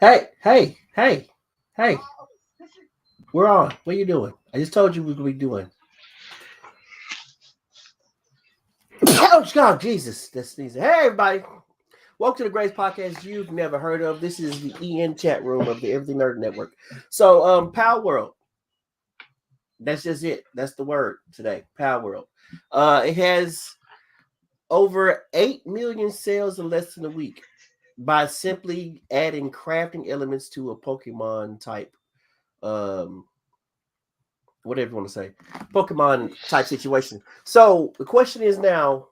Hey. We're on. What are you doing? I just told you we could be doing. Oh, God, Jesus. That's sneezing. Hey, everybody. Welcome to the greatest podcast you've never heard of. This is the EN chat room of the Everything Nerd Network. So, Palworld. That's just it. That's the word today. Palworld. It has over 8 million sales in less than a week by simply adding crafting elements to a Pokemon type whatever you want to say, Pokemon type situation. So the question is now,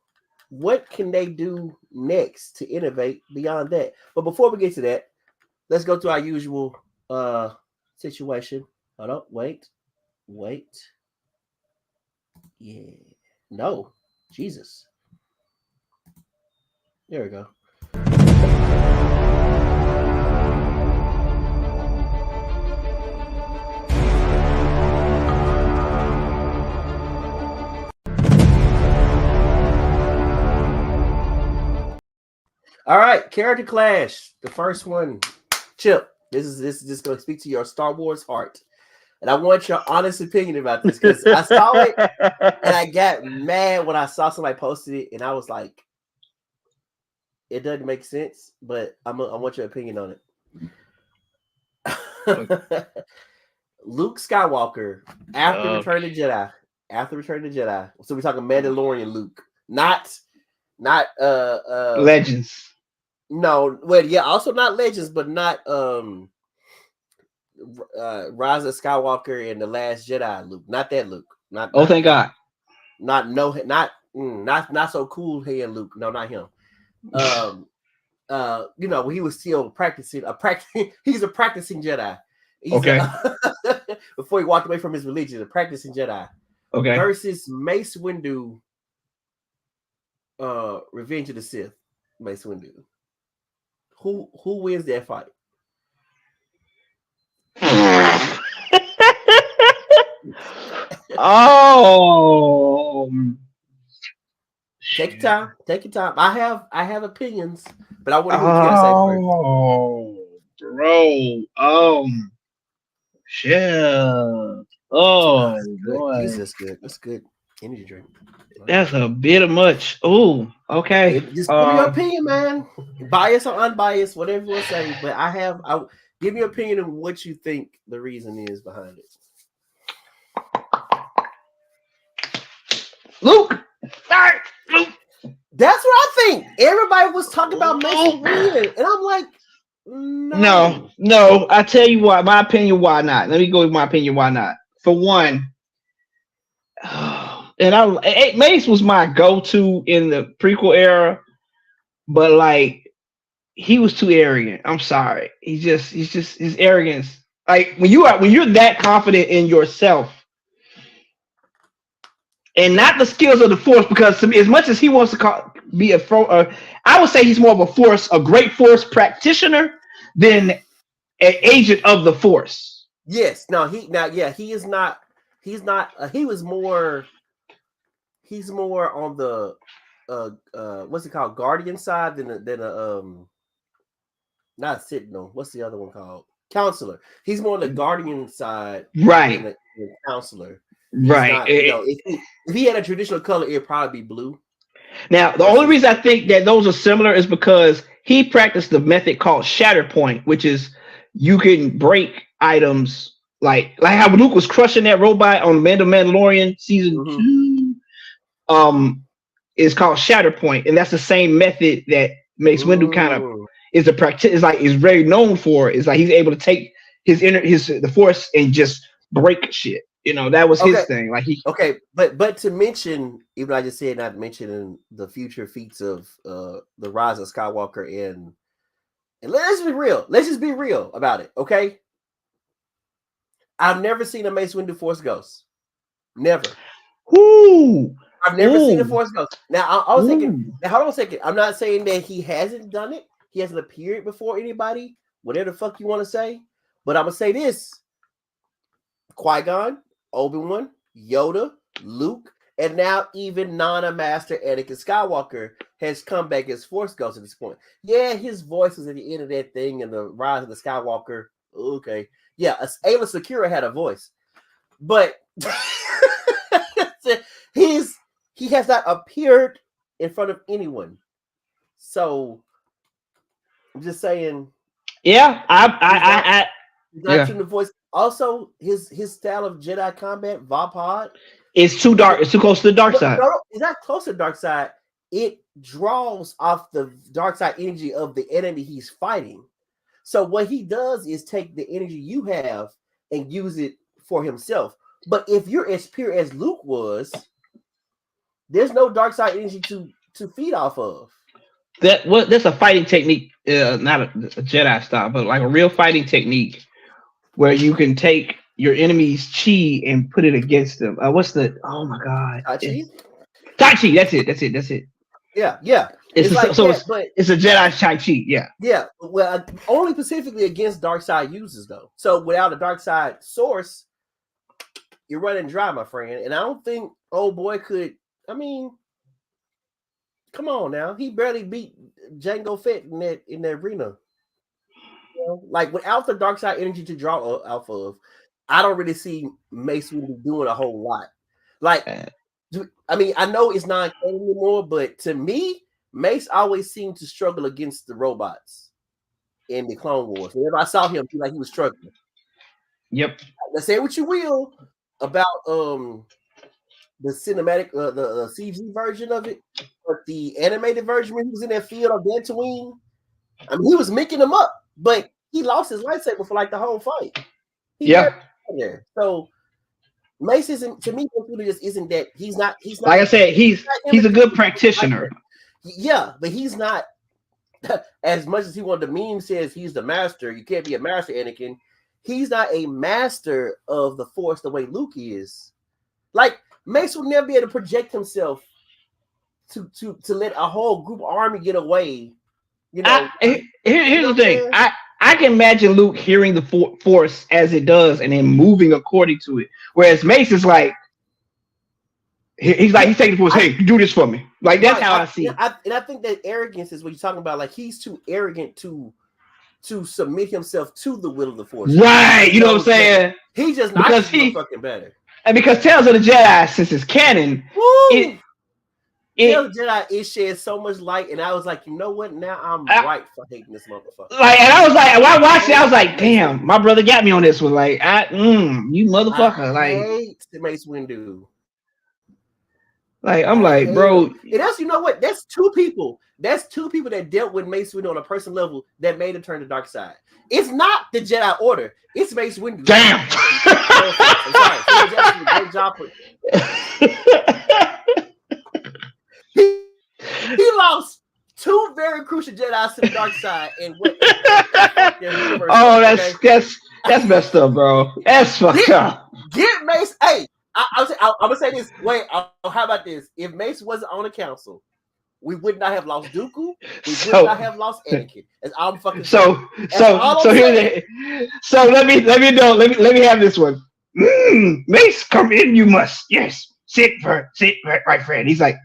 what can they do next to innovate beyond that? But before we get to that, let's go to our usual situation. Hold on, wait. Yeah. No. Jesus. There we go. All right, character clash. The first one, Chip. This is just going to speak to your Star Wars heart, and I want your honest opinion about this because I saw it and I got mad when I saw somebody posted it, and I was like, it doesn't make sense. But I want your opinion on it. Luke Skywalker after Return of the Jedi. After Return of the Jedi. So we're talking Mandalorian Luke, not Legends. No, well, yeah, also not Legends, but not Rise of Skywalker and the Last Jedi Luke. Not that Luke. Thank God. Not so cool head Luke. No, not him. When he was still practicing he's a practicing Jedi. Before he walked away from his religion, a practicing Jedi. Okay. Versus Mace Windu, Revenge of the Sith. Mace Windu. Who wins that fight? Take your time. I have opinions, but I want to hear what you gotta say first. Shit. Oh, boy. Jesus, that's good. Energy drink. That's a bit of much. Oh, okay. Just give me your opinion, man. Biased or unbiased, whatever you want to say. But I give me your opinion of what you think the reason is behind it. Luke. That's what I think. Everybody was talking about Mace Windu, and I'm like, no. I tell you what, my opinion. Why not? Let me go with my opinion. Why not? For one, and Mace was my go-to in the prequel era, but like he was too arrogant. I'm sorry. He's just his arrogance. Like when you're that confident in yourself, and not the skills of the Force, because to me, as much as he wants to be I would say he's more of a great Force practitioner than an agent of the Force. Yes. He is not. He's not. He was more. He's more on the what's it called, Guardian side than a not Sentinel. What's the other one called? Counselor. He's more on the Guardian side, right? Than a Counselor. Right. Not, if he had a traditional color, it'd probably be blue. Now, the only reason I think that those are similar is because he practiced the method called Shatterpoint, which is you can break items like how Luke was crushing that robot on Mandalorian season 2. Is called Shatterpoint, and that's the same method that Mace Windu kind of is is very known for. Is like he's able to take the Force and just break shit. That was his thing. Like but to mention, even I just said not mentioning the future feats of the Rise of Skywalker and let's be real. Let's just be real about it, okay? I've never seen a Mace Windu Force Ghost. Never. I've never seen a Force Ghost. Now I was thinking. Now hold on a second. I'm not saying that he hasn't done it. He hasn't appeared before anybody. Whatever the fuck you want to say, but I'm gonna say this: Qui-Gon, Obi-Wan, Yoda, Luke, And now even Master Anakin Skywalker has come back as Force Ghost at this point. Yeah, his voice was at the end of that thing in the Rise of the Skywalker. Okay. Yeah, Ayla Secura had a voice. But he has not appeared in front of anyone. So I'm just saying. Yeah, I not tuned the voice. Also, his style of Jedi combat, Vapod, it's too dark. It's too close to the dark side. No, it's not close to the dark side. It draws off the dark side energy of the enemy he's fighting. So what he does is take the energy you have and use it for himself. But if you're as pure as Luke was, there's no dark side energy to feed off of. That's a fighting technique, not a Jedi style, but like a real fighting technique where you can take your enemy's chi and put it against them. Oh my god, Tai Chi. That's it. Yeah. It's a Jedi Tai Chi. Yeah. Well, only specifically against dark side users though. So without a dark side source, you're running dry, my friend. And I don't think old boy could. I mean, come on now. He barely beat Jango Fett in that arena. You know, like without the dark side energy to draw off of, I don't really see Mace Windu doing a whole lot. Like, I mean, I know it's not anymore, but to me, Mace always seemed to struggle against the robots in the Clone Wars. Whenever I saw him, he was struggling. Yep. Let's say what you will about the cinematic, the CG version of it, but the animated version when he was in that field of Dantooine, I mean, he was making them up, but he lost his lightsaber for like the whole fight. Yeah. So Mace isn't, to me, just isn't that he's not like I said, he's a good practitioner. Yeah, but he's not as much as he wanted. The meme says he's the master. You can't be a master, Anakin. He's not a master of the Force the way Luke is. Like Mace will never be able to project himself to let a whole group army get away. You know. Here's the thing. I can imagine Luke hearing the Force as it does and then moving according to it. Whereas Mace is like, he's taking the Force. Hey, do this for me. Like that's how I see it. And I think that arrogance is what you're talking about. Like he's too arrogant to submit himself to the will of the Force. Right. You know what I'm saying? He's just not fucking better. And because Tales of the Jedi, since it's canon, Tales of the Jedi, it sheds so much light, and I was like, you know what? Now I'm right for hating this motherfucker. Like, and I was like, when I watched it, I was like, damn, my brother got me on this one. Like, you motherfucker. I hate Mace Windu. Like, I'm like, bro. And that's, you know what? That's two people that dealt with Mace Windu on a personal level that made it turn to dark side. It's not the Jedi Order. It's Mace Windu. Damn. I'm sorry. Great job. He lost two very crucial Jedi to the dark side. And what? That's messed up, bro. That's fucked up. Get Mace. Hey, I'm gonna say this. Wait, how about this? If Mace wasn't on the council, we would not have lost Dooku. We would not have lost Anakin. That's all I'm fucking saying. So let me have this one. Mace, come in. You must. Yes, sit right, friend. He's like,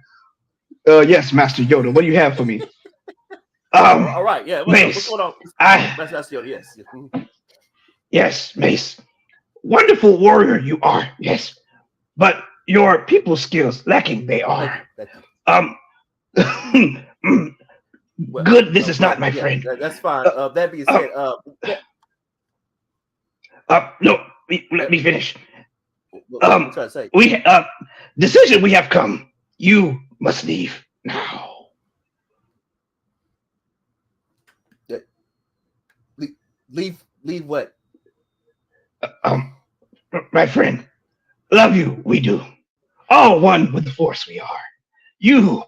yes, Master Yoda. What do you have for me? All right. Yeah. Mace. What's going on? Master Yoda. Yes. Yes, Mace. Wonderful warrior you are. Yes, but your people skills lacking. They are. Good. This is not my friend. That's fine. That being said, no. Let me finish. What I'm trying to say. Decision we have come. You must leave now. Leave what? My friend, love you. We do. All one with the Force. We are. You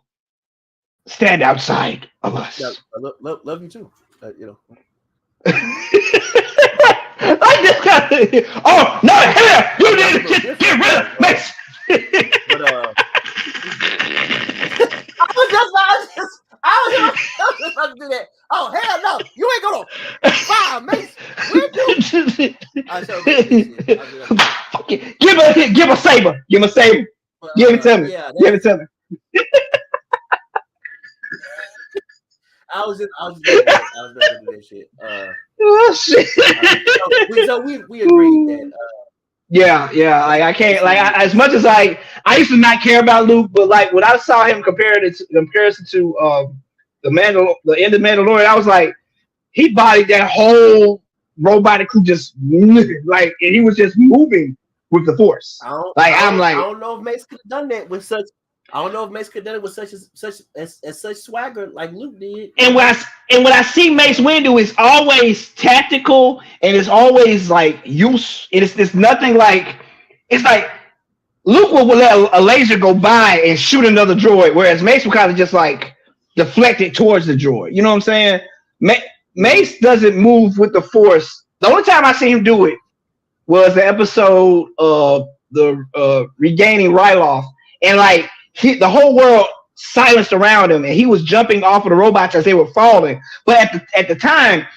stand outside of us. Yeah, love you too. You know. Oh no! Here, you need to get rid of Mace. But I was just about to do that. Oh hell no! You ain't gonna fire Mace. Give a saber. Give him a saber. Give it to me. Yeah, Give it to me. I was just gonna do that shit. Oh shit. So we agreed that. Yeah. Like I can't as much as I used to not care about Luke, but like when I saw him comparison to the end of Mandalorian, I was like, he bodied that whole robotic crew just like, and he was just moving with the Force. I don't know if Mace could have done that with such. I don't know if Mace could have done it with such swagger like Luke did. And what I see Mace Windu is always tactical, and it's always like use. It's nothing like, it's like Luke will let a laser go by and shoot another droid, whereas Mace will kind of just like deflect it towards the droid. You know what I'm saying? Mace doesn't move with the Force. The only time I see him do it was the episode of the regaining Ryloth, and like the whole world silenced around him, and he was jumping off of the robots as they were falling. But at the time,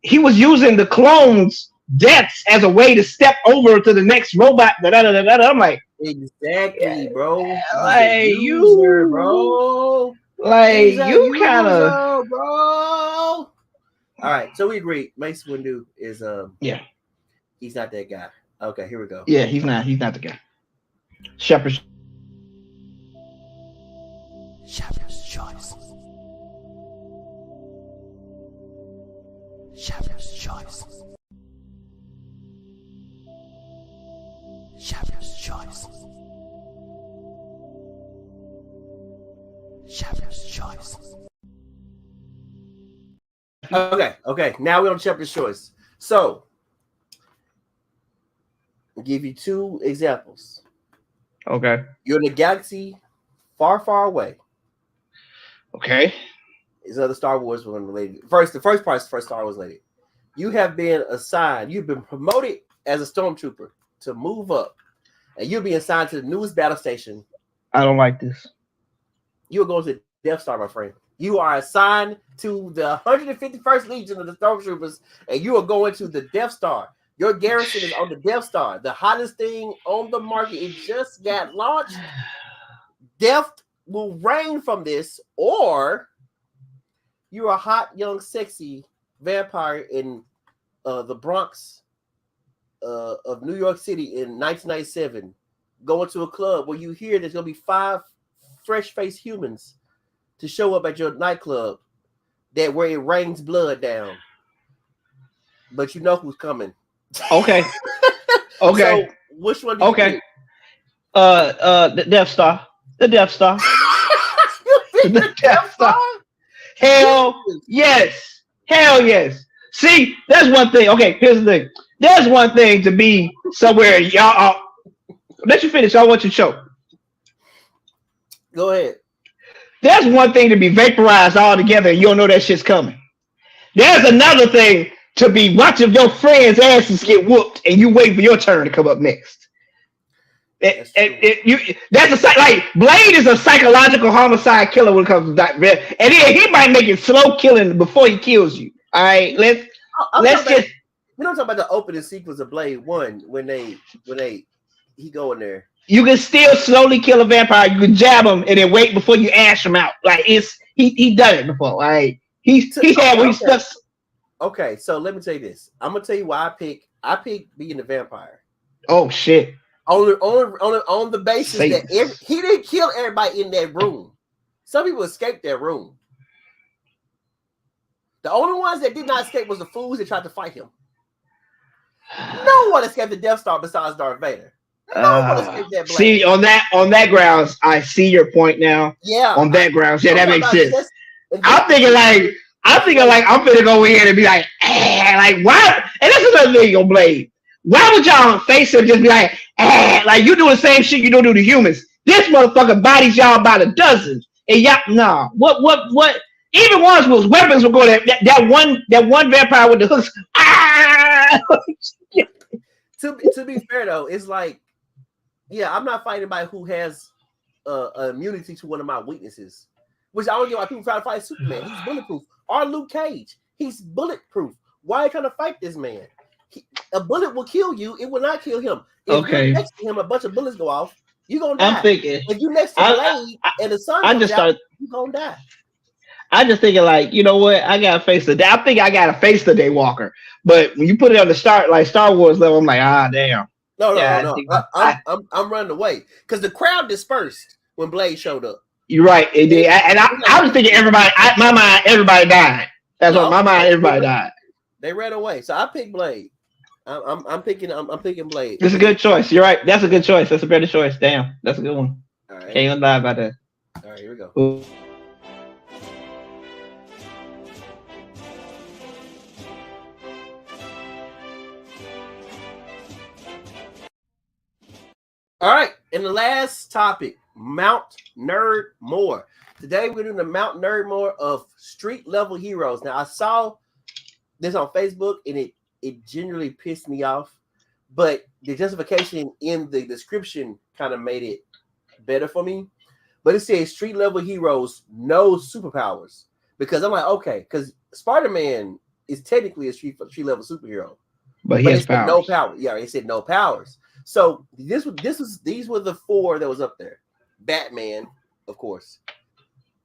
he was using the clones' deaths as a way to step over to the next robot. I'm like, exactly, bro. Like you, bro. Like you kind of, bro. All right, so we agree. Mace Windu is he's not that guy. Okay, here we go. Yeah, he's not the guy. Shepard's choice. Shepard's choice. Shepard's choice. Shepard's choice. Okay. Now we're on Shepard's choice. So, I'll give you two examples. Okay. You're in a galaxy far, far away. Okay. It's other Star Wars one related. The first part is first Star Wars related. You have been assigned, you've been promoted as a stormtrooper to move up, and you'll be assigned to the newest battle station. I don't like this. You're going to the Death Star, my friend. You are assigned to the 151st Legion of the Stormtroopers, and you are going to the Death Star. Your garrison is on the Death Star, the hottest thing on the market. It just got launched. Death will reign from this, or you're a hot, young, sexy vampire in the Bronx of New York City in 1997, going to a club where you hear there's going to be 5 fresh-faced humans to show up at your nightclub where it rains blood down. But you know who's coming. Okay. Okay. So which one do you pick? The Death Star. The Death Star. The Death Star? Hell yes. Hell yes. See, that's one thing. Okay, here's the thing. There's one thing to be somewhere y'all let you finish. I want you to show. Go ahead. There's one thing to be vaporized all together and you don't know that shit's coming. There's another thing to be watching your friends' asses get whooped and you wait for your turn to come up next. That's like Blade is a psychological homicide killer when it comes to that. And he might make it slow killing before he kills you. All right, let's just. We don't talk about the opening sequence of Blade 1 when he go in there. You can still slowly kill a vampire. You can jab him and then wait before you ash him out. Like he done it before. Like he had when he stuck. Okay, so let me tell you this. I'm gonna tell you why I pick being a vampire. Oh shit! On the basis that he didn't kill everybody in that room. Some people escaped that room. The only ones that did not escape was the fools that tried to fight him. No one escaped the Death Star besides Darth Vader. No one escaped that blade. See, on that grounds, I see your point now. Yeah. On that grounds, yeah, that makes sense. I'm thinking like I'm gonna go in and be like why? And that's another thing on Blade. Why would y'all face him just be like you do the same shit you don't do to humans? This motherfucker bodies y'all by the dozens, and y'all what? Even ones with weapons will go there. That one vampire with the hooks. To be fair though, it's like, yeah, I'm not fighting anybody who has immunity to one of my weaknesses. Which I don't get why people try to fight Superman. He's bulletproof. Or Luke Cage. He's bulletproof. Why are you trying to fight this man? A bullet will kill you. It will not kill him. If you're next to him, a bunch of bullets go off. You gonna die. I'm thinking. If you next to Blade and the sun I comes just out, started. you gonna die. I just thinking like, you know what? I gotta face the day. I think I gotta face the Daywalker. But when you put it on the start like Star Wars level, I'm like, damn. No. I'm running away because the crowd dispersed when Blade showed up. You're right. It did. And I was thinking everybody. My mind, everybody died. That's what my mind. Everybody died. They ran away. So I picked Blade. I'm picking Blade. It's a good choice. You're right. That's a good choice. That's a better choice. Damn, that's a good one. All right. Can't even lie about that. All right, here we go. Ooh. All right, and the last topic, Mount Nerd More. Today we're doing the Mount Nerd More of street level heroes. Now I saw this on Facebook and it generally pissed me off, but the justification in the description kind of made it better for me. But it says street level heroes, no superpowers. Because I'm like, okay, because Spider-Man is technically a street level superhero. But he has powers. No power. Yeah, it said no powers. So these were the four that was up there. Batman, of course,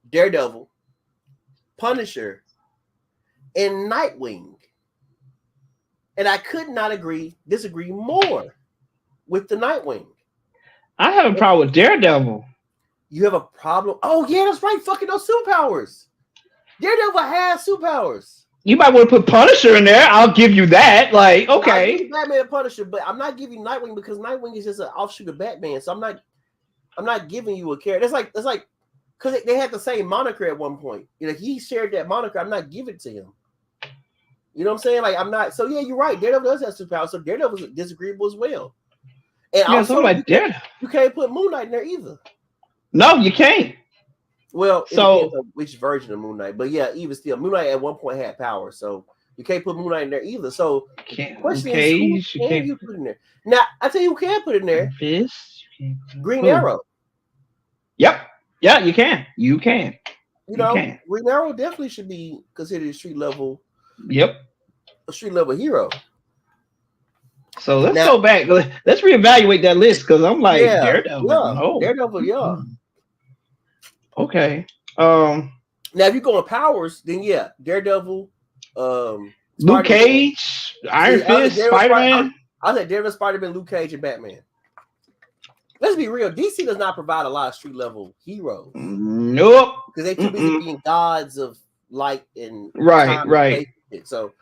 Daredevil, Punisher, and Nightwing. And I could not disagree more with the Nightwing. I have a problem with Daredevil. You have a problem? Oh yeah, that's right. Fucking those superpowers. Daredevil has superpowers. You might want to put Punisher in there. I'll give you that. Like, okay. Batman and Punisher, but I'm not giving Nightwing because Nightwing is just an offshoot of Batman. So I'm not giving you a character. That's like because they had the same moniker at one point. You know, he shared that moniker. I'm not giving it to him. You know what I'm saying? Like I'm not. So yeah, you're right. Daredevil does have superpowers. So Daredevil is disagreeable as well. And yeah, also, like you can't put Moon Knight in there either. No, you can't. Well, it depends on which version of Moon Knight, but yeah, even still, Moon Knight at one point had power, so you can't put Moon Knight in there either. So the question is, who can you put in there? Now, I tell you who can put in there. Green Arrow. Yep. Yeah, you can. You can. Green Arrow definitely should be considered a street level. Yep. A street level hero. So let's go back. Let's reevaluate that list because I'm like Daredevil. Yeah, no. Daredevil, yeah. Mm-hmm. Okay. Now if you go on powers, then yeah, Daredevil, Luke Cage, Iron Fist, Spider-Man. I said Daredevil, Spider-Man, Luke Cage, and Batman. Let's be real. DC does not provide a lot of street level heroes. Nope. Because they too busy being gods of light and right. So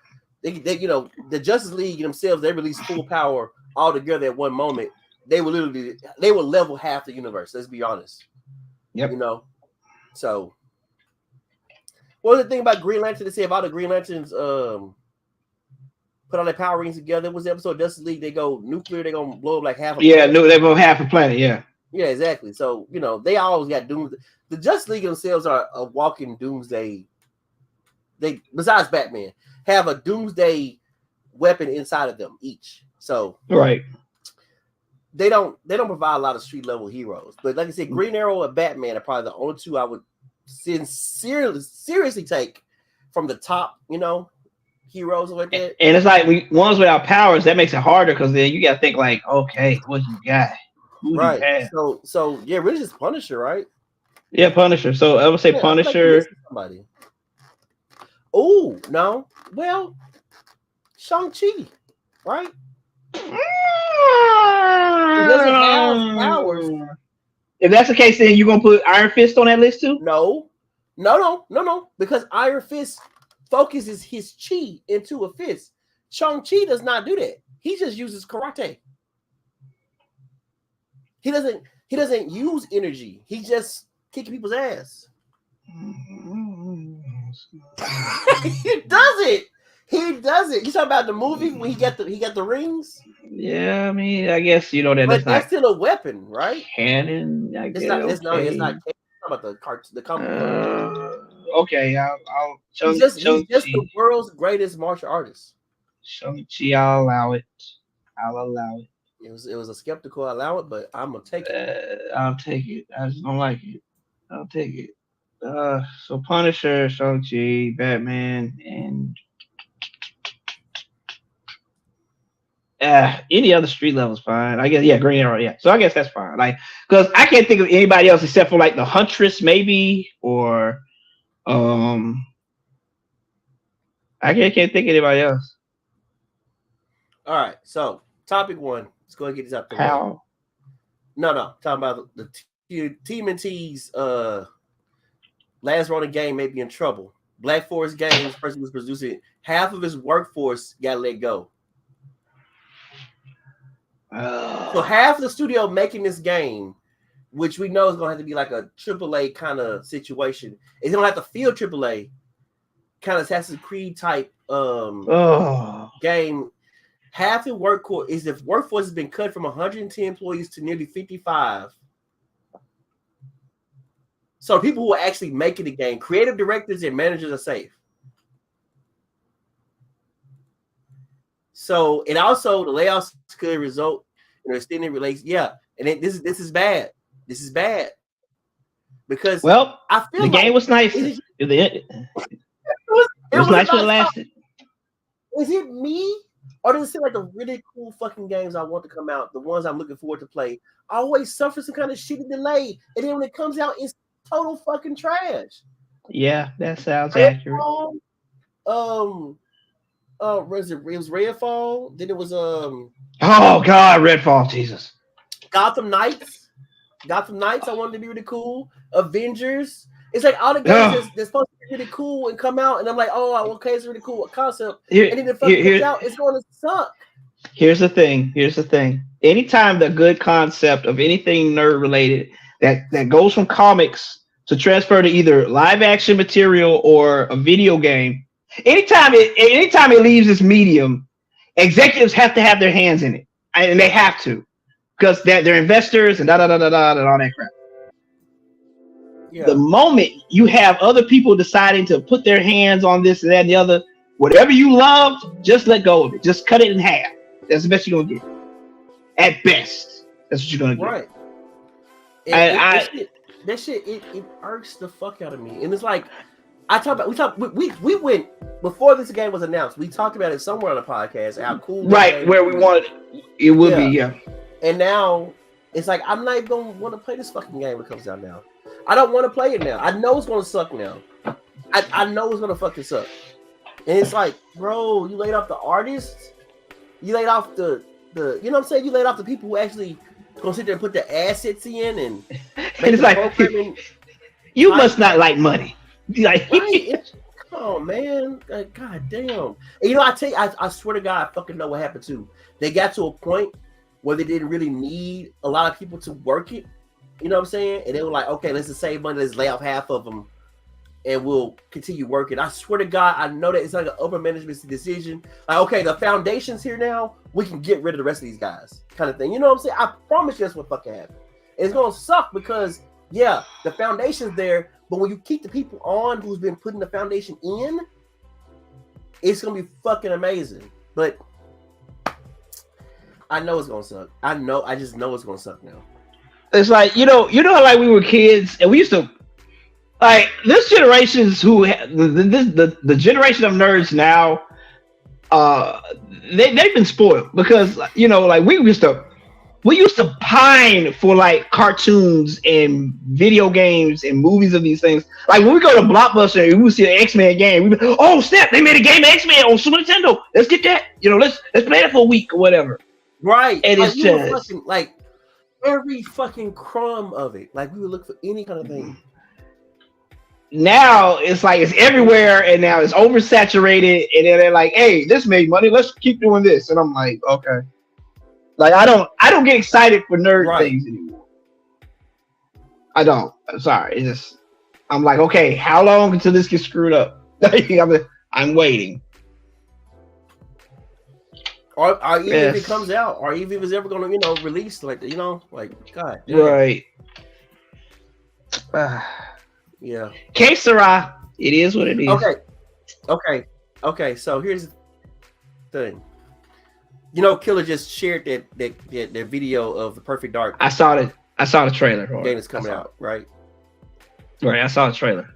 they the Justice League themselves, they release full power all together at one moment. They will level half the universe. Let's be honest. Yep. So what was the thing about Green Lantern? They say about the Green Lanterns put all their power rings together. Was the episode of Justice League? They go nuclear, they're gonna blow up like half a planet. No, they blow half a planet, yeah. Yeah, exactly. So they always got doomsday. The Justice League themselves are a walking doomsday. They, besides Batman, have a doomsday weapon inside of them each. So right. They don't provide a lot of street level heroes, but like I said, Green Arrow and Batman are probably the only two I would seriously take from the top, heroes like that. And it's like ones without powers, that makes it harder because then you got to think like, okay, what you got? Who right. Do you have? So yeah, really just Punisher, right? Yeah, Punisher. So I would say Punisher. Somebody. Oh no, well, Shang-Chi, right? He doesn't have powers. If that's the case, then you're gonna put Iron Fist on that list too? No. Because Iron Fist focuses his chi into a fist. Shang-Chi does not do that. He just uses karate. He doesn't use energy. He just kicking people's ass. He does it. He does it. You talking about the movie when he got the rings? Yeah, I mean, I guess that's that's still a weapon, right? Canon. It's not. It's not about the comic. Okay, I'll he's just the world's greatest martial artist. Shang-Chi, I'll allow it. It was a skeptical allow it, but I'm gonna take it. I'll take it. I just don't like it. I'll take it. So Punisher, Shang-Chi, Batman, and Any other street level is fine. I guess, yeah, Green Arrow, yeah. So I guess that's fine. Like, because I can't think of anybody else except for like the Huntress, maybe, or I can't think of anybody else. All right, so topic one. Let's go ahead and get this out the way. How? No, talking about the Team and T's last running game may be in trouble. Black Forest Games, person was producing half of his workforce got let go. So half the studio making this game, which we know is going to have to be like a AAA kind of situation, is going to have to feel AAA kind of Assassin's Creed type game. Half the workforce has been cut from 110 employees to nearly 55. So people who are actually making the game, creative directors and managers are safe. So, and also the layoffs could result in extended relations. Yeah, and this is bad. This is bad because I feel the game was nice. It was nice when it lasted. Is it me? Or does it seem like the really cool fucking games I want to come out, the ones I'm looking forward to play, always suffer some kind of shitty delay, and then when it comes out, it's total fucking trash. Yeah, that sounds accurate. It was Redfall. Then it was oh god, Redfall, Jesus. Gotham Knights. I wanted to be really cool. Avengers. It's like all the games that's supposed to be really cool and come out, and I'm like, oh, okay, it's a really cool concept. And then it fucking comes out, it's going to suck. Here's the thing. Anytime the good concept of anything nerd related that goes from comics to transfer to either live action material or a video game, anytime it leaves this medium, executives have to have their hands in it, and they have to because they're investors and and all that crap. Yeah. The moment you have other people deciding to put their hands on this and that and the other, whatever you loved, just let go of it. Just cut it in half. That's the best you're gonna get. At best, that's what you're gonna get. Right. That shit irks the fuck out of me. And it's like we went before this game was announced. We talked about it somewhere on the podcast. How cool. Right where we wanted it would be. Yeah. And now it's like I'm not even gonna want to play this fucking game when it comes out now. I don't want to play it now. I know it's gonna suck now. I know it's gonna fucking suck. And it's like, bro, you laid off the artists. You laid off the you know what I'm saying? You laid off the people who actually gonna sit there and put their assets in and it's like you must not like money. Like, come on, man. Like, god damn. And you know, I tell you, I swear to God, I fucking know what happened too. They got to a point where they didn't really need a lot of people to work it. You know what I'm saying? And they were like, okay, let's just save money, let's lay off half of them, and we'll continue working. I swear to God, I know that it's like an upper management decision. Like, okay, the foundation's here now, we can get rid of the rest of these guys, kind of thing. You know what I'm saying? I promise you that's what fucking happened. And it's gonna suck because, yeah, the foundation's there, but when you keep the people on who's been putting the foundation in, it's gonna be fucking amazing. But I know it's gonna suck. I just know it's gonna suck now. It's like, you know, like we were kids and we used to like this generation's the generation of nerds now, they've been spoiled because, you know, like we used to pine for like cartoons and video games and movies of these things. Like when we go to Blockbuster and we see an X-Men game, we be, oh snap, they made a game of X-Men on Super Nintendo. Let's get that. You know, let's play that for a week or whatever. Right. And it's just fucking, like every fucking crumb of it. Like we would look for any kind of thing. Now it's like it's everywhere, and now it's oversaturated, and then they're like, "Hey, this made money. Let's keep doing this." And I'm like, "Okay." Like I don't get excited for nerd things anymore. I don't. I'm sorry. It's just I'm like, okay, how long until this gets screwed up? I'm waiting. Or even if it comes out, or even if it's ever going to, you know, release, like, you know, like, God damn. Right. Yeah. Que sera. It is what it is. Okay. So here's the thing. You know, Killer just shared that video of The Perfect Dark. I saw the trailer. The game is coming out, right? Right. I saw the trailer.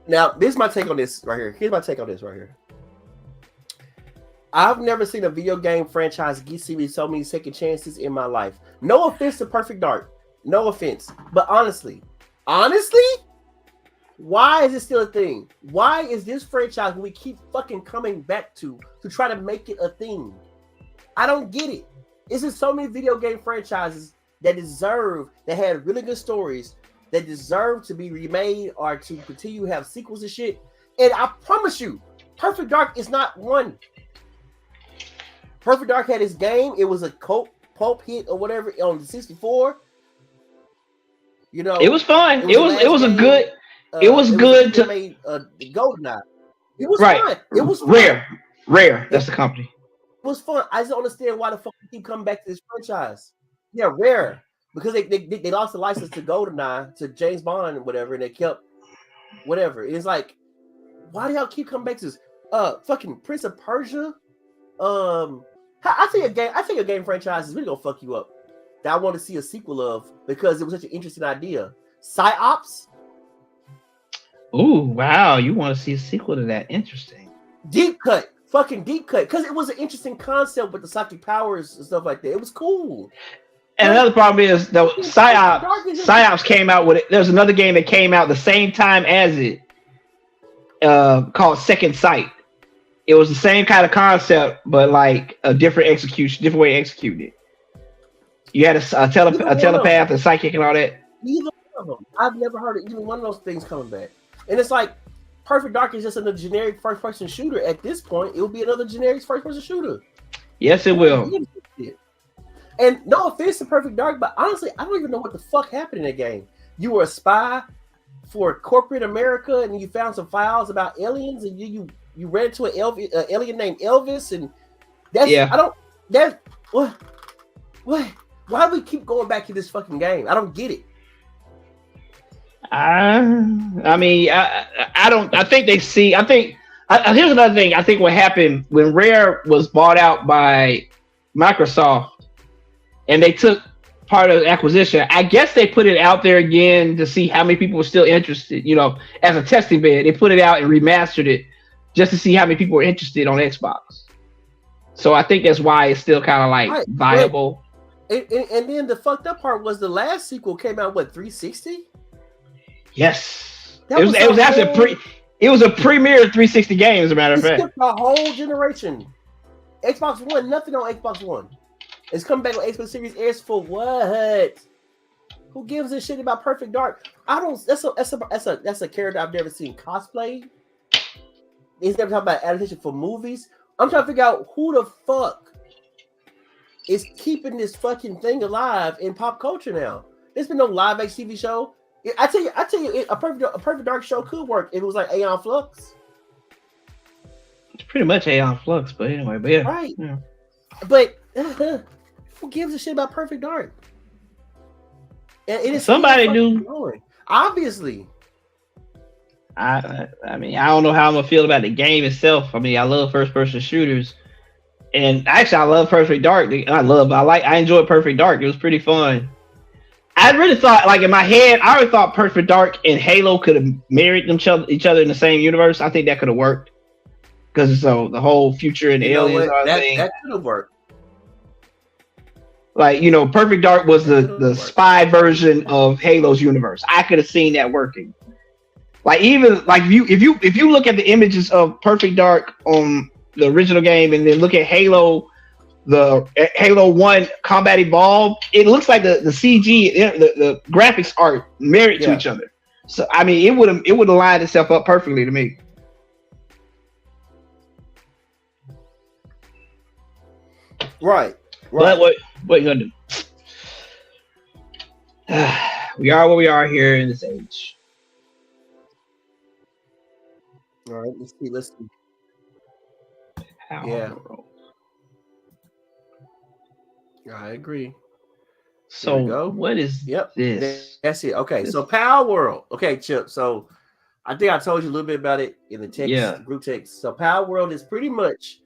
Now, this is my take on this right here. Here's my take on this right here. I've never seen a video game franchise give me so many second chances in my life. No offense to Perfect Dark. No offense. But honestly, why is it still a thing? Why is this franchise we keep fucking coming back to try to make it a thing? I don't get it. It's just so many video game franchises that had really good stories that deserve to be remade or to continue to have sequels and shit. And I promise you, Perfect Dark is not one. Perfect Dark had his game. It was a pulp hit or whatever on the 64. You know, it was fun. It was a good. It was good to made GoldenEye. It was right. fun. It was Rare. That's the company. It was fun. I just don't understand why the fuck we keep coming back to this franchise. Yeah, Rare, because they lost the license to GoldenEye to James Bond and whatever, and they kept whatever. It's like, why do y'all keep coming back to this? Fucking Prince of Persia. I think a game franchise is really gonna fuck you up. That I want to see a sequel of because it was such an interesting idea. PsyOps. Ooh, wow! You want to see a sequel to that? Interesting. Deep Cut, because it was an interesting concept with the psychic powers and stuff like that. It was cool. And another problem is the PsyOps came out with it. There's another game that came out the same time as it, called Second Sight. It was the same kind of concept, but like a different way to execute it. You had a telepath, a psychic, and all that. Either one of them. I've never heard of either one of those things coming back. And it's like Perfect Dark is just another generic first-person shooter. At this point, it will be another generic first-person shooter. Yes, it will. And no offense to Perfect Dark, but honestly, I don't even know what the fuck happened in that game. You were a spy for corporate America, and you found some files about aliens, and you ran into an alien named Elvis, and what? Why do we keep going back to this fucking game? I don't get it. I mean, I don't. I think they see. I think here's another thing. I think what happened when Rare was bought out by Microsoft, and they took part of the acquisition. I guess they put it out there again to see how many people were still interested. You know, as a testing bed, they put it out and remastered it just to see how many people were interested on Xbox. So I think that's why it's still kind of like viable. And then the fucked up part was the last sequel came out 360. Yes, it was actually it was a premier 360 game, as a matter of fact. Skipped a whole generation. Xbox One, nothing on Xbox One. It's coming back on Xbox Series S for what? Who gives a shit about Perfect Dark? I don't. That's a character I've never seen cosplay. He's never talking about adaptation for movies. I'm trying to figure out who the fuck is keeping this fucking thing alive in pop culture now. There's been no live action TV show. I tell you, a Perfect Dark show could work if it was like Aeon Flux. It's pretty much Aeon Flux, but anyway, but yeah. Right. Yeah. But who gives a shit about Perfect Dark? And it is somebody do. Obviously. I mean, I don't know how I'm gonna feel about the game itself. I mean, I love first-person shooters, and actually, I love Perfect Dark. I enjoyed Perfect Dark. It was pretty fun. I really thought, like in my head, I already thought Perfect Dark and Halo could have married each other in the same universe. I think that could have worked because so the whole future and aliens thing. That could have worked. Like, you know, Perfect Dark was the spy version of Halo's universe. I could have seen that working. Like even like if you look at the images of Perfect Dark on the original game and then look at Halo. The Halo 1 Combat Evolved, it looks like the CG, the graphics are married to each other. So I mean, it would have lined itself up perfectly to me. Right. But what you gonna do? We are where we are here in this age. All right, let's see. I agree. So what is this? That's it. Okay, so Palworld. Okay, Chip. So I think I told you a little bit about it in the text, group text. So Palworld is pretty much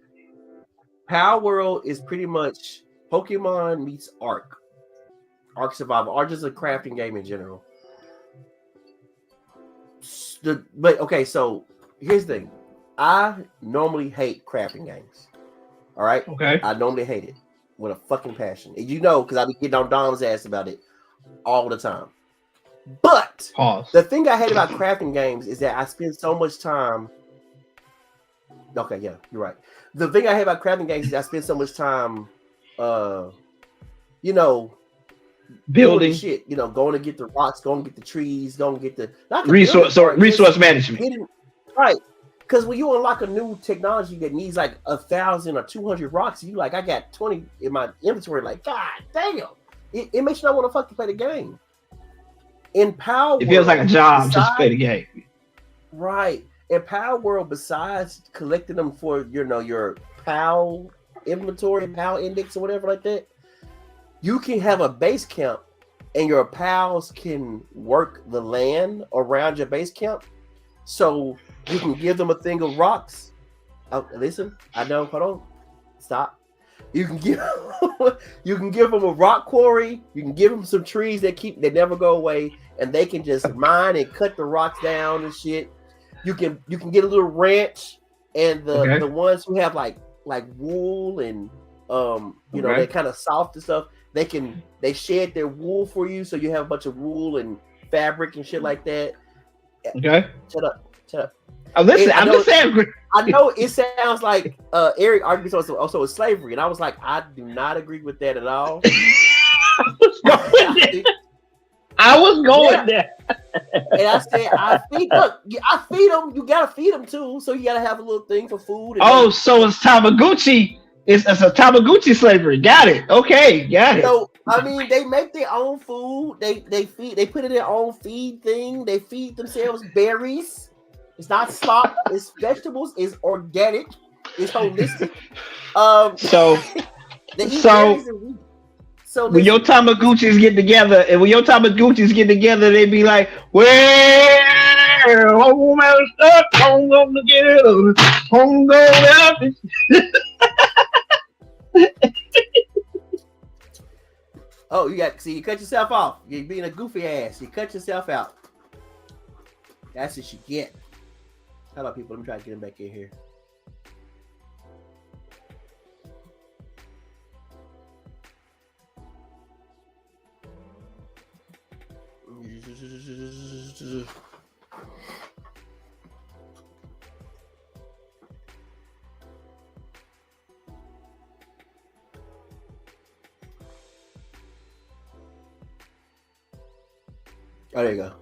Pokemon meets Ark Survival. Ark is a crafting game in general. So here's the thing. I normally hate crafting games. All right. Okay. I normally hate it with a fucking passion. And you know, because I be getting on Dom's ass about it all the time. But the thing I hate about crafting games is that I spend so much time. Okay, yeah, you're right. The thing I hate about crafting games is I spend so much time, you know, building shit. You know, going to get the rocks, going to get the trees, going to get the resource management. Right. Because when you unlock a new technology that needs like 1,000 or 200 rocks, you like, I got 20 in my inventory. Like, God damn, it makes you not want to fucking play the game. In Palworld, it feels like a job just to play the game. Right. In Palworld, besides collecting them for your PAL inventory, PAL index, or whatever like that, you can have a base camp, and your pals can work the land around your base camp. So you can give them a thing of rocks. Oh, listen, I know. Hold on, stop. You can give them a rock quarry. You can give them some trees that never go away, and they can just mine and cut the rocks down and shit. You can get a little ranch, and the ones who have like wool and they're kind of soft and stuff. They shed their wool for you, so you have a bunch of wool and fabric and shit like that. Okay. Shut up. I'm just saying. I know it sounds like Eric argues also with slavery, and I was like, I do not agree with that at all. I was going there. And I said, I feed them. You gotta feed them too, so you gotta have a little thing for food. So it's Tamagotchi. It's a Tamagotchi slavery. Got it. Okay, got it. So I mean, they make their own food. They put in their own feed thing. They feed themselves berries. It's not slop. It's vegetables. It's organic. It's holistic. So when your Tamagotchis get together, they be like, well, home and stuff, home gonna get it, home go Oh, you cut yourself off. You're being a goofy ass. You cut yourself out. That's what you get. Hello, people. Let me try to get him back in here. Oh, there you go.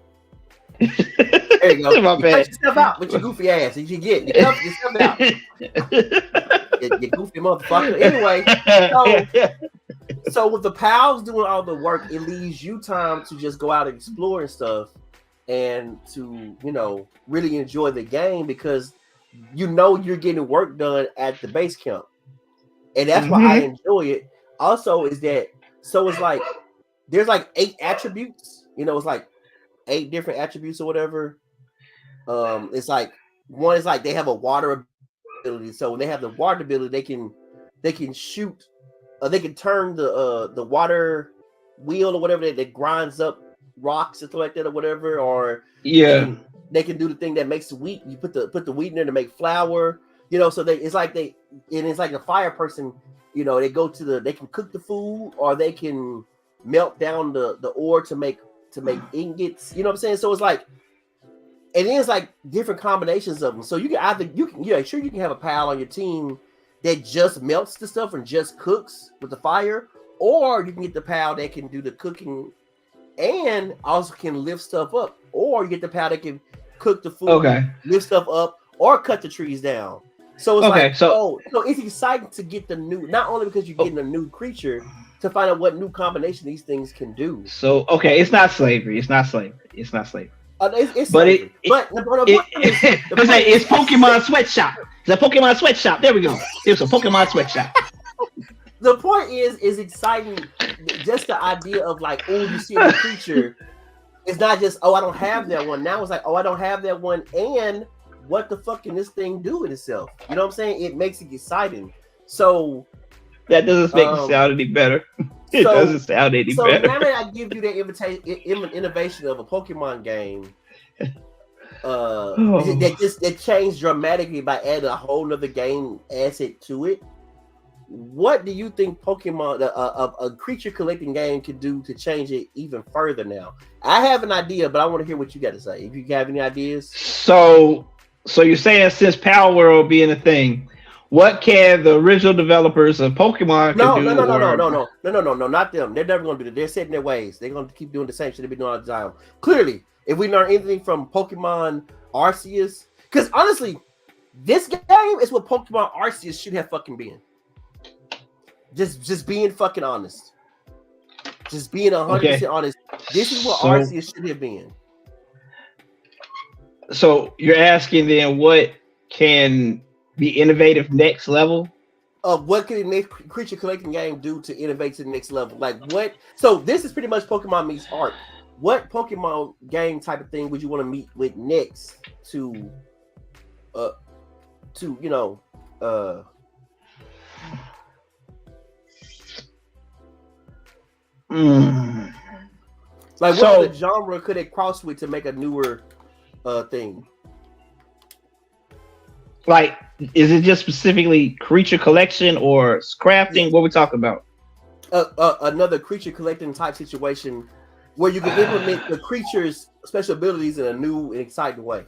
There you go. You cut yourself out with your goofy ass. You get cut yourself out. you goofy motherfucker. Anyway, so with the pals doing all the work, it leaves you time to just go out and explore and stuff, and to really enjoy the game because you're getting work done at the base camp, and that's why I enjoy it. Also, is that it's like there's like 8 attributes. It's like 8 different attributes or whatever. It's like one is like they have a water ability. So when they have the water ability, they can shoot. They can turn the water wheel or whatever that grinds up rocks and stuff like that or whatever. Or they can do the thing that makes the wheat. You put the wheat in there to make flour. So it's like a fire person. They can cook the food, or they can melt down the ore to make ingots. You know what I'm saying? So it's like, and then it's like different combinations of them. So you can you can have a pal on your team that just melts the stuff and just cooks with the fire, or you can get the pal that can do the cooking and also can lift stuff up, or you get the pal that can cook the food, lift stuff up, or cut the trees down. So it's so it's exciting to get the new, not only because you're getting a new creature, to find out what new combination these things can do. So it's not slavery. It's slavery. It's Pokemon Sweatshop. It's a Pokemon Sweatshop. There we go. It's a Pokemon Sweatshop. The point is exciting. Just the idea of like, oh, you see the creature. It's not just, I don't have that one. Now it's like, I don't have that one, and what the fuck can this thing do with itself? You know what I'm saying? It makes it exciting. So that doesn't make it sound any better. It doesn't sound any better. So now that I give you that innovation of a Pokemon game, that changed dramatically by adding a whole nother game asset to it. what do you think Pokemon, a creature collecting game, could do to change it even further now? I have an idea, but I want to hear what you got to say. If you have any ideas. So you're saying since Palworld being a thing, what can the original developers of Pokemon No, can no, do? no, no, no, Or no, no, no, no, no, no, not them. They're never going to do that. They're set in their ways. They're going to keep doing the same shit they've been doing all the time. Clearly, if we learn anything from Pokemon Arceus, because honestly, this game is what Pokemon Arceus should have fucking been. Just being fucking honest. Just being 100% honest. This is what Arceus should have been. So you're asking then what can be innovative next level? What can the next creature collecting game do to innovate to the next level? Like what? So this is pretty much Pokemon meets Heart. What Pokemon game type of thing would you want to meet with next to you know, like what other genre could it cross with to make a newer thing? Like, is it just specifically creature collection or crafting? What we talking about? Another creature collecting type situation where you can implement the creature's special abilities in a new and exciting way.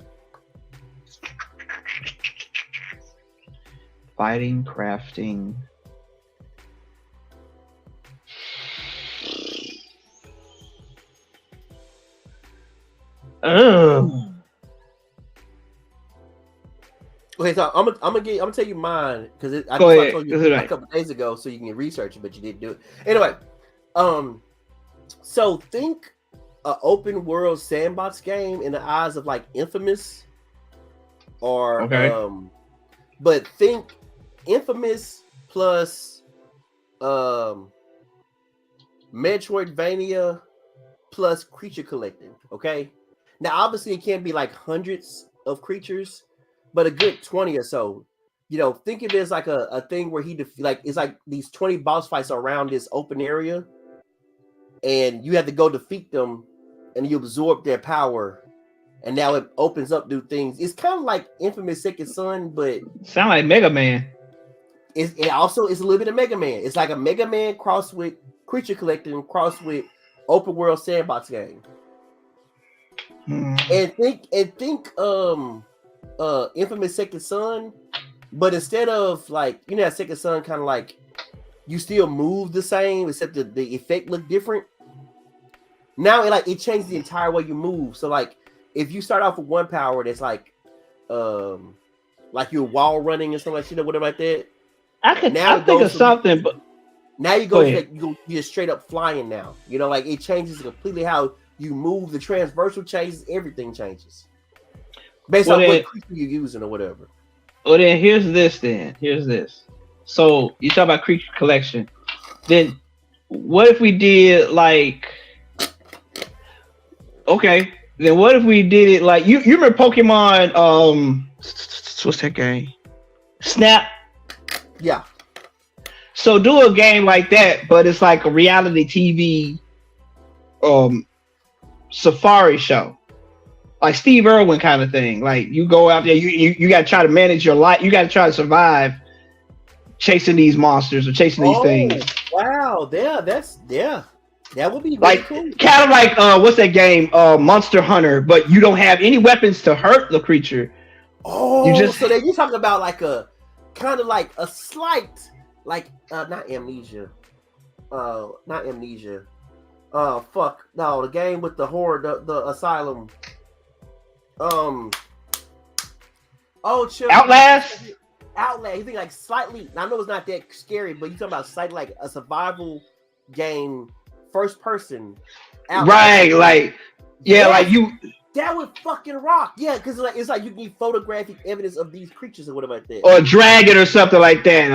Fighting, crafting. Okay, so I'm gonna tell you mine because I told you a couple days ago, so you can research it, but you didn't do it anyway. So think an open world sandbox game in the eyes of like Infamous, or but think Infamous plus Metroidvania plus creature collecting. Okay, now obviously it can't be like hundreds of creatures, but a good 20 or so. You know, think of it as like a thing where it's like these 20 boss fights around this open area, and you have to go defeat them, and you absorb their power, and now it opens up new things. It's kind of like Infamous Second Son, but sound like Mega Man. It also is a little bit of Mega Man. It's like a Mega Man cross with creature collecting, cross with open world sandbox game. And think Infamous Second Son, but instead of like, you know, Second Son kind of like you still move the same except the effect look different. Now it changed the entire way you move. So like if you start off with one power that's like you're wall running and something like shit or whatever like that. I think of something, but now you go just straight up flying now. You know, like it changes completely how you move. The transversal changes, everything changes based on what creature you're using or whatever. Well, then here's this. So you talk about creature collection. Then what if we did like? Okay, then what if we did it like you remember Pokemon? What's that game? Snap. Yeah. So do a game like that, but it's like a reality TV safari show. Like Steve Irwin kind of thing. Like you go out there, you gotta try to manage your life, you gotta try to survive chasing these monsters or chasing these things. Wow, that would be really like cool. Kind of like what's that game? Monster Hunter, but you don't have any weapons to hurt the creature. So then you talk about like a kind of like a slight, like not amnesia. The game with the horror, the asylum. Outlast. You think like slightly? I know it's not that scary, but you talking about slightly like a survival game, first person. Outlast. Right, like like you. That would fucking rock, yeah, because it's like you need photographic evidence of these creatures or whatever like that, or a dragon or something like that,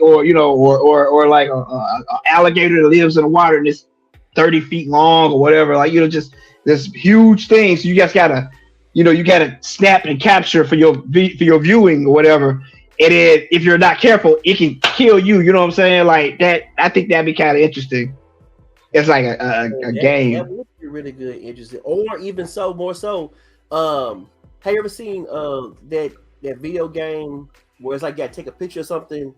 or you know, or like a alligator that lives in the water and it's 30 feet long or whatever, like, you know, just this huge thing. So you just gotta, you know, you gotta snap and capture for your viewing or whatever. And then if you're not careful, it can kill you. You know what I'm saying? Like that. I think that'd be kind of interesting. It's like a game. That would be really good, interesting, or even more so. Have you ever seen that video game where it's like you gotta take a picture of something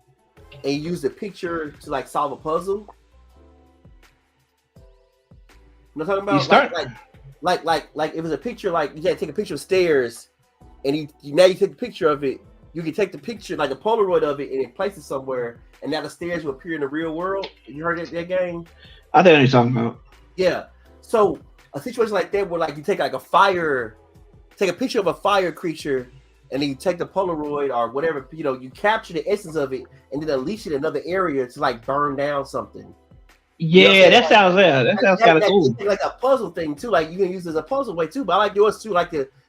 and you use the picture to like solve a puzzle. You know what I'm talking about? Like if it's a picture, like you gotta take a picture of stairs, and you take the picture of it. You can take the picture, like a Polaroid of it, and it place it somewhere, and now the stairs will appear in the real world. You heard that game? I think what you're talking about. Yeah. So a situation like that, where like you take like take a picture of a fire creature, and then you take the Polaroid or whatever, you capture the essence of it, and then unleash it in another area to like burn down something. Yeah, that sounds kind of cool. Like a puzzle thing too. Like you can use it as a puzzle way too. But I like yours too. I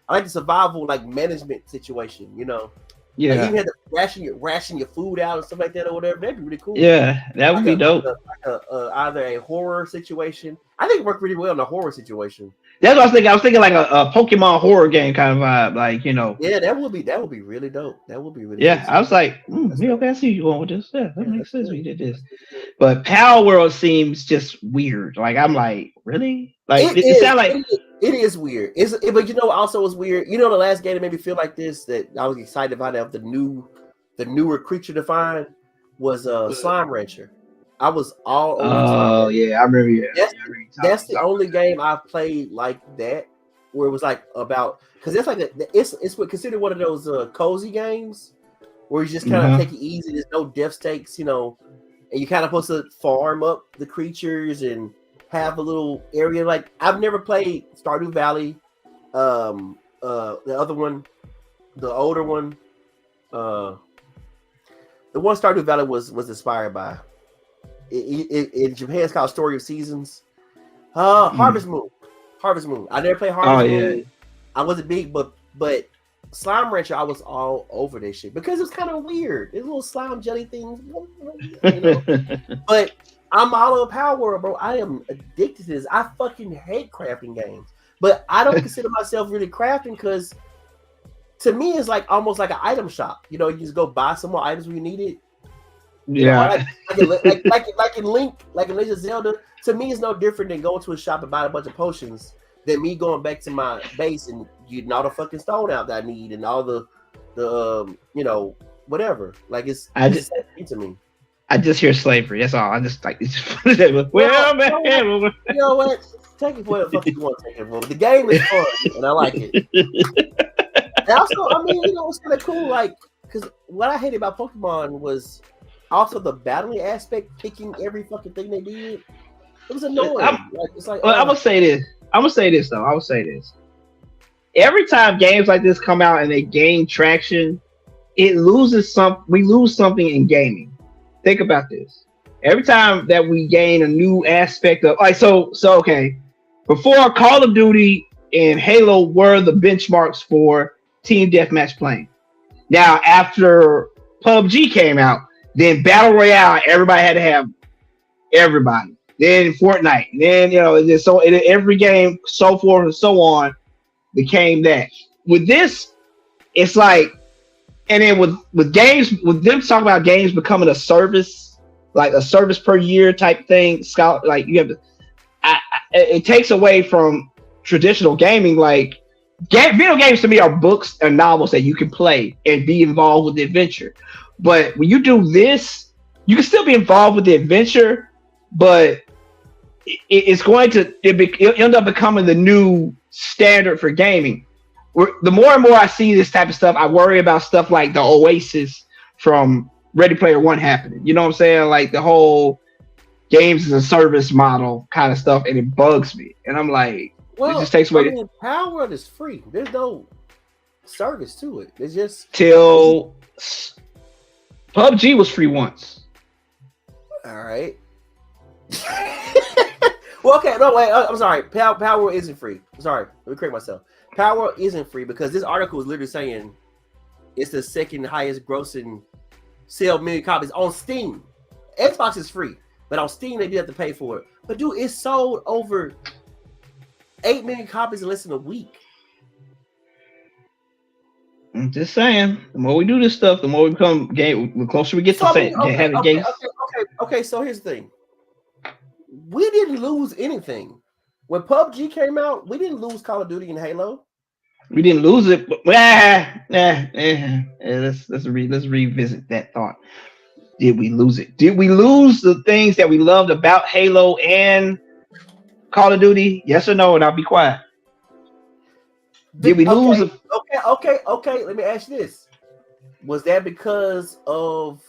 like the survival like management situation. Yeah. Like you had to ration your food out and stuff like that or whatever. That'd be really cool. Yeah, that would be dope. Either a horror situation. I think it worked really well in a horror situation. That's what I was thinking. I was thinking like a Pokemon horror game kind of vibe, like Yeah, that would be really dope. That would be really. Yeah, I was like, okay, I see you going with this. Yeah, that makes sense. We did this, but Palworld seems just weird. Like I'm like, really? Like it sounds like it is weird. But also it's weird. The last game that made me feel like this, that I was excited about, the newer creature to find was Slime Rancher. I was all over. Oh yeah, I remember. Yeah, that's the only game I've played like that, where it was like about, because it's like it's considered one of those cozy games where you just kind of take it easy. There's no death stakes, and you kind of supposed to farm up the creatures and have a little area. Like I've never played Stardew Valley, the other one, the older one, the one Stardew Valley was inspired by. In Japan, it's called Story of Seasons. Harvest Moon. I never played Harvest Moon. Yeah. I wasn't big, but Slime Rancher, I was all over this shit because it was kind of weird. These little slime jelly things, But I'm all over Palworld, bro. I am addicted to this. I fucking hate crafting games, but I don't consider myself really crafting because, to me, it's like almost like an item shop. You just go buy some more items when you need it. Yeah, like in Legend of Zelda. To me, it's no different than going to a shop and buying a bunch of potions than me going back to my base and getting all the fucking stone out that I need and all the whatever. Like it's to me. I just hear slavery. That's all. I just like it's well, man. You know what? Take it for what the fuck you want to take it for. The game is fun and I like it. And also, I mean, it's kind of cool. Like, because what I hated about Pokemon was also the battling aspect, picking every fucking thing they did. It was annoying. I'm gonna say this. I will say this. Every time games like this come out and they gain traction, we lose something in gaming. Think about this. Every time that we gain a new aspect of okay. Before, Call of Duty and Halo were the benchmarks for team deathmatch playing. Now, after PUBG came out, then Battle Royale, everybody had to have everybody. Then Fortnite, then every game, so forth and so on, became that. With this, it's like, and then with games, with them talking about games becoming a service, like a service per year type thing. Like you have to, it takes away from traditional gaming. Like video games to me are books and novels that you can play and be involved with the adventure. But when you do this, you can still be involved with the adventure, but it's going to end up becoming the new standard for gaming. The more and more I see this type of stuff, I worry about stuff like the Oasis from Ready Player One happening. You know what I'm saying? Like the whole games as a service model kind of stuff, and it bugs me. And I'm like, it just takes away. Palworld is free. There's no service to it. It's just till PUBG was free once. All right. Well, okay, no, wait. I'm sorry. Palworld isn't free. Sorry, let me correct myself. Palworld isn't free because this article is literally saying it's the second highest grossing sell million copies on Steam. Xbox is free, but on Steam they do have to pay for it. But dude, it sold over 8 million copies in less than a week. I'm just saying, the more we do this stuff, the more we become game. The closer we get to having games. Okay. So here's the thing: we didn't lose anything when PUBG came out. We didn't lose Call of Duty and Halo. We didn't lose it, but let's revisit that thought. did we lose it? Did we lose the things that we loved about Halo and Call of Duty? Yes or no? And I'll be quiet. Did we lose? Okay. Let me ask you this: Was that because of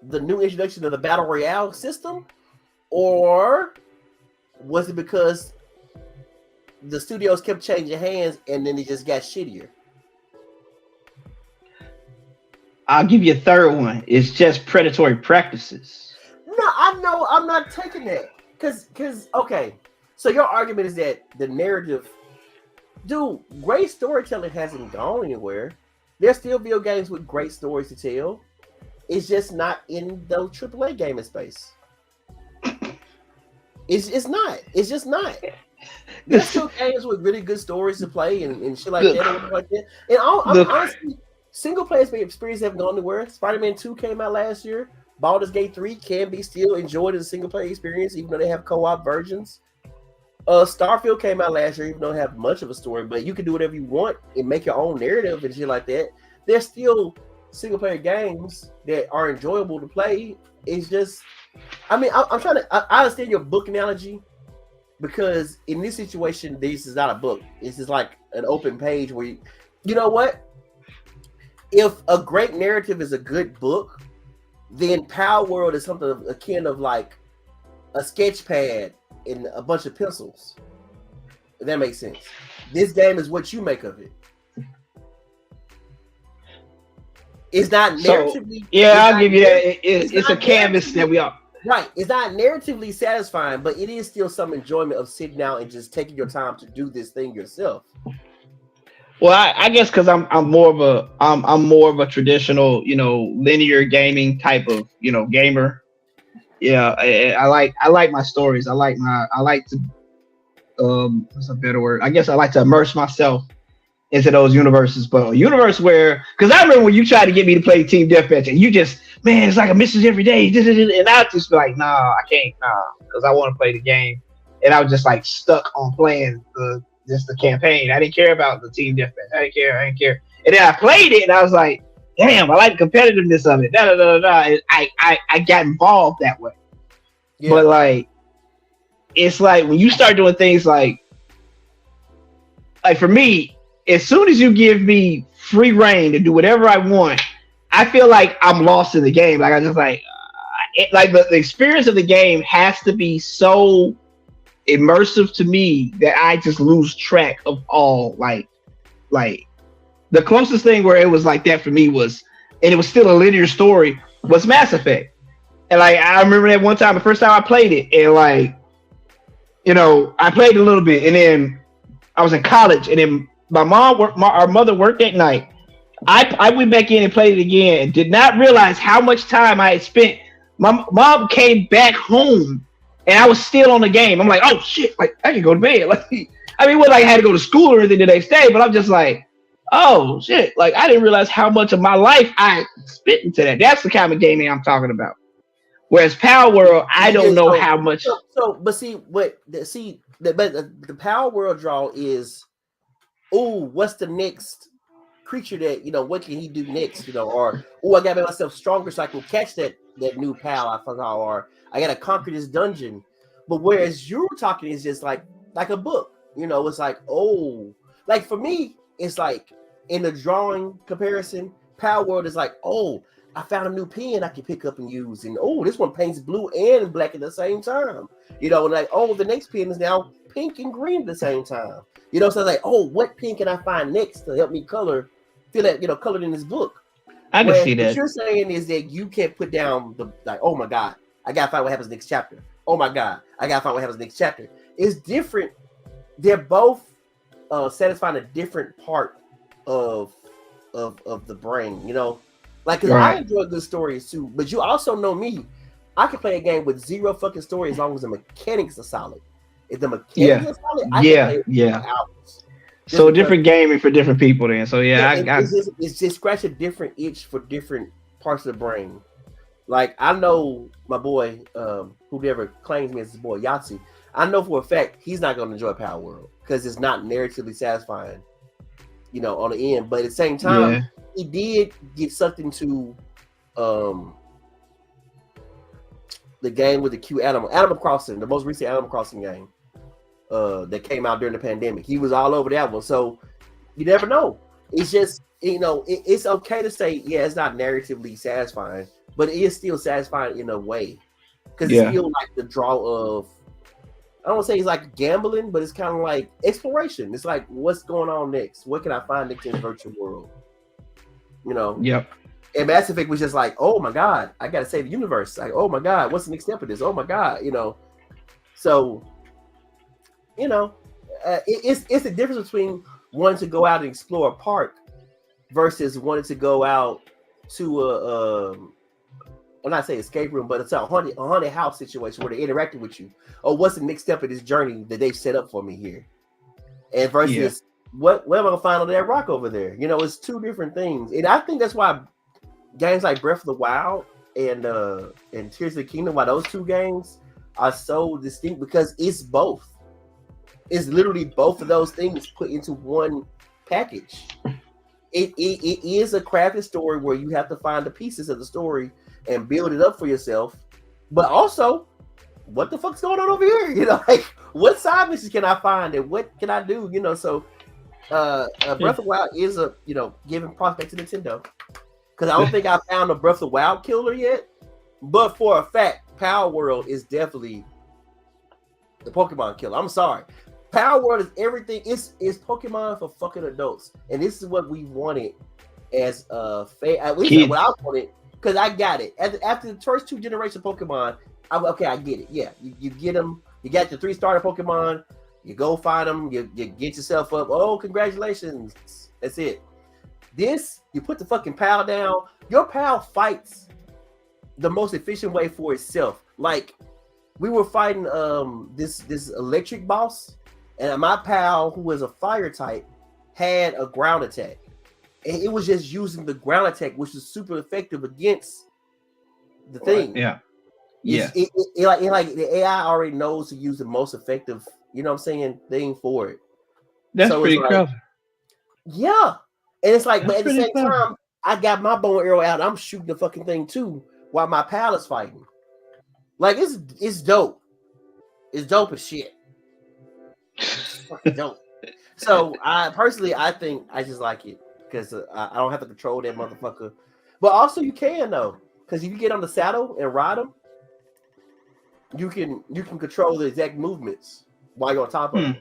the new introduction of the battle royale system, or was it because the studios kept changing hands and then it just got shittier? I'll give you a third one. It's just predatory practices. No, I know I'm not taking that. Cause okay. So your argument is that the narrative, dude, great storytelling hasn't gone anywhere. There's still video games with great stories to tell. It's just not in the AAA gaming space. It's not. It's just not. There's still games with really good stories to play and shit like that and like that. And honestly, single player experience haven't gone anywhere. Spider-Man 2 came out last year. Baldur's Gate 3 can be still enjoyed as a single player experience, even though they have co-op versions. Starfield came out last year, even though it have much of a story, but you can do whatever you want and make your own narrative and shit like that. There's still single player games that are enjoyable to play. It's just, I mean, I'm trying to, I understand your book analogy, because in this situation, this is not a book. This is like an open page where you know what? If a great narrative is a good book, then Palworld is something akin of like a sketch pad and a bunch of pencils. If that makes sense. This game is what you make of it. It's not narratively. So, yeah, I'll give you that. It's a canvas that we are. Right. It's not narratively satisfying, but it is still some enjoyment of sitting down and just taking your time to do this thing yourself. Well, I guess because I'm more of a traditional, linear gaming type of, gamer. Yeah, I like my stories. I like to what's a better word? I guess I like to immerse myself into those universes. But a universe where, because I remember when you tried to get me to play Team Deathmatch, and you just, man, it's like a mission every day, and I just be like, nah, I can't, because I want to play the game, and I was just like stuck on playing the campaign. I didn't care about the Team Deathmatch. I didn't care. And then I played it, and I was like, damn, I like the competitiveness of it. And I got involved that way. Yeah. But like, it's like when you start doing things like for me, as soon as you give me free reign to do whatever I want, I feel like I'm lost in the game. Like I just like the experience of the game has to be so immersive to me that I just lose track of all like the closest thing where it was like that for me was, and it was still a linear story, was Mass Effect. And like I remember that one time, the first time I played it, and like, I played a little bit, and then I was in college, and then our mother worked at night. I went back in and played it again, and did not realize how much time I had spent. My mom came back home, and I was still on the game. I'm like, oh shit, like I can go to bed. Like, I mean, it wasn't like I had to go to school or anything the next day, but I'm just like, oh shit, like I didn't realize how much of my life I spent into that. That's the kind of gaming I'm talking about. Whereas Palworld, I don't know how much. But the Palworld draw is, what's the next creature that what can he do next? Or I gotta make myself stronger so I can catch that new pal I forgot, or I gotta conquer this dungeon. But whereas you're talking is just like a book, it's like, like for me, it's like in the drawing comparison, Palworld is like, I found a new pen I can pick up and use, and this one paints blue and black at the same time. And like, the next pen is now pink and green at the same time. So it's like, what pen can I find next to help me colored in this book? I can see that. What you're saying is that you can't put down oh my God, I gotta find what happens next chapter. Oh my God, I gotta find what happens next chapter. It's different. They're both satisfying a different part of the brain, Like, because I enjoy good stories too, but you also know me. I can play a game with zero fucking story as long as the mechanics are solid. If the mechanics are solid, I can play for hours. So different gaming for different people then. So it's just scratch a different itch for different parts of the brain. Like I know my boy, whoever claims me as his boy Yahtzee, I know for a fact he's not going to enjoy Palworld because it's not narratively satisfying. you know, on the end. But at the same time, he did get sucked into the game with the cute Animal Crossing, the most recent Animal Crossing game that came out during the pandemic. He was all over that one. So you never know. It's just, you know, it's okay to say, yeah, it's not narratively satisfying, but it is still satisfying in a way. Because it's still like the draw of, I don't want to say it's like gambling, but it's kind of like exploration. It's like, what's going on next? What can I find next in the virtual world? You know? Yep. And Mass Effect was just like, oh my God, I got to save the universe. Like, oh my God, what's the next step of this? Oh my God, you know? So, you know, it's the difference between wanting to go out and explore a park versus wanting to go out to well, not say escape room, but it's a haunted house situation where they're interacting with you. Oh, what's the next step of this journey that they've set up for me here? And versus what am I gonna find on that rock over there? You know, it's two different things. And I think that's why games like Breath of the Wild and Tears of the Kingdom, why those two games are so distinct, because it's both. It's literally both of those things put into one package. It is a crafted story where you have to find the pieces of the story and build it up for yourself. But also, what the fuck's going on over here? You know, like, what side missions can I find and what can I do? You know, so Breath of the Wild is a, you know, giving prospect to Nintendo. Because I don't think I found a Breath of the Wild killer yet. But for a fact, Palworld is definitely the Pokemon killer. I'm sorry. Palworld is everything. It's Pokemon for fucking adults. And this is what we wanted as at least what I wanted, because I got it. After the first two generations of Pokemon, I get it. Yeah, you get them. You got your 3 starter Pokemon. You go find them. You get yourself up. Oh, congratulations. That's it. This, you put the fucking pal down. Your pal fights the most efficient way for itself. Like, we were fighting this electric boss, and my pal, who was a fire type, had a ground attack. And it was just using the ground attack, which is super effective against the thing. Yeah. Like the AI already knows to use the most effective, you know what I'm saying, thing for it. That's so pretty clever. Yeah. And it's like, but at the same time, I got my bow and arrow out. I'm shooting the fucking thing too while my pal is fighting. Like, it's dope. It's dope as shit. It's fucking dope. So I think I just like it because I don't have to control that motherfucker. But also you can though, because if you get on the saddle and ride them, you can control the exact movements while you're on top of them.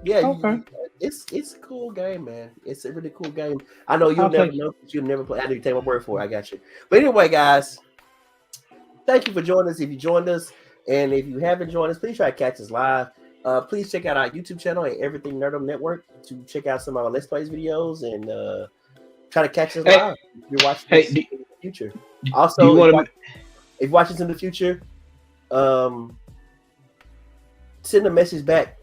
Yeah, okay. It's a cool game, man. It's a really cool game. I know you'll never know, but you'll never play. I need to take my word for it. I got you. But anyway, guys, thank you for joining us. If you joined us, and if you haven't joined us, please try to catch us live. Please check out our YouTube channel at Everything Nerdum Network to check out some of our Let's Plays videos and try to catch us live. If you're watching this in the future. Also, if you're watching this in the future, send a message back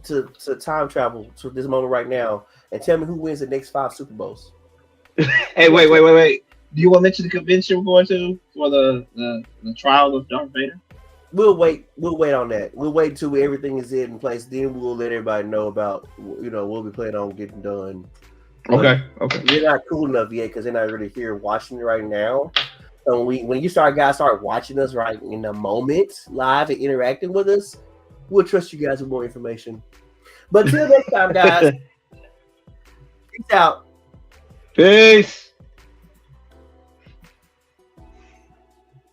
to time travel to this moment right now and tell me who wins the next 5 Super Bowls. Hey, wait. Do you want to mention the convention we're going to for the trial of Darth Vader? We'll wait on that. We'll wait until everything is in place. Then we'll let everybody know about, you know, what we plan on getting done. Okay. They're not cool enough yet because they're not really here watching it right now. So when you start watching us right in the moment, live and interacting with us, we'll trust you guys with more information. But till next time, guys. Peace out. Peace.